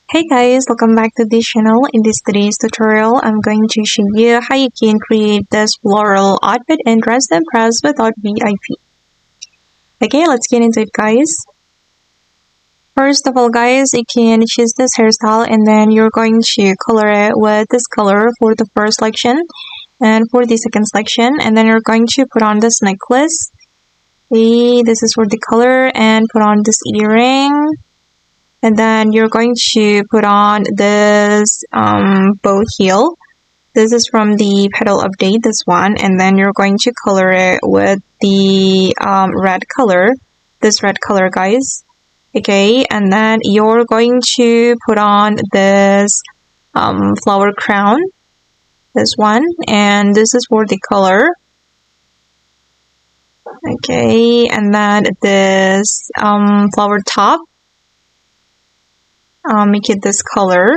Hey guys, welcome back to this channel. In today's tutorial, I'm going to show you how you can create this floral outfit and dress to impress without VIP. Okay, let's get into it guys. First of all guys, you can choose this hairstyle and then you're going to color it with this color for the first selection and for the second selection, and then you're going to put on this necklace. Okay, this is for the color, and put on this earring. And then you're going to put on this bow heel. This is from the petal update, this one. And then you're going to color it with the red color. This red color, guys. Okay, and then you're going to put on this flower crown. This one. And this is for the color. Okay, and then this flower top. Make it this color,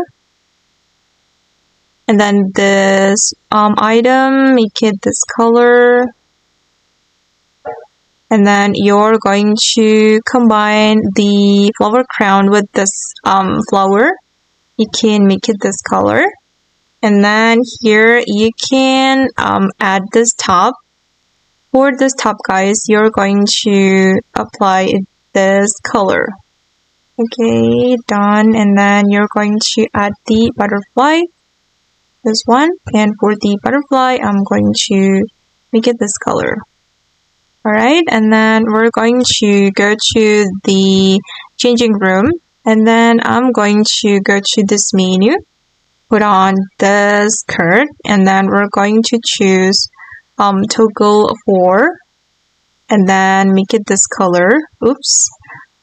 and then this item, make it this color, and then you're going to combine the flower crown with this flower. You can make it this color, and then here you can add this top. For this top guys, you're going to apply this color. Okay, done. And then you're going to add the butterfly, this one. And for the butterfly, I'm going to make it this color. Alright, and then we're going to go to the changing room. And then I'm going to go to this menu, put on this skirt, and then we're going to choose toggle 4. And then make it this color. Oops.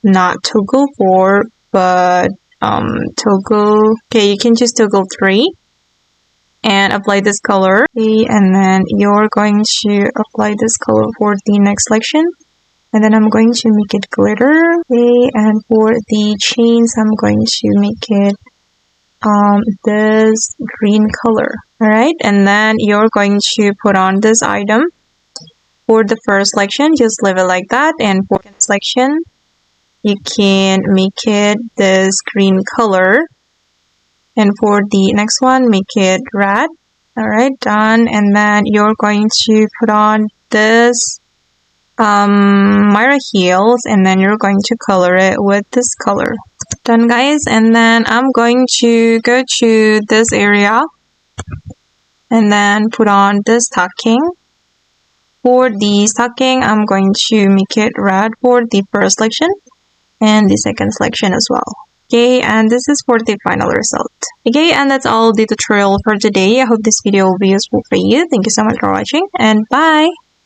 Not toggle 4, but toggle. Okay, you can choose toggle 3 and apply this color. Okay, and then you're going to apply this color for the next selection. And then I'm going to make it glitter. Okay, and for the chains, I'm going to make it this green color. Alright, and then you're going to put on this item. For the first selection, just leave it like that, and for the second selection, you can make it this green color, and for the next one, make it red. Alright, done. And then you're going to put on this Myra heels, and then you're going to color it with this color. Done guys, and then I'm going to go to this area and then put on this stocking. For the stocking, I'm going to make it red for the first selection and the second selection as well. Okay, and this is for the final result. Okay, and that's all the tutorial for today. I hope this video will be useful for you. Thank you so much for watching, and bye!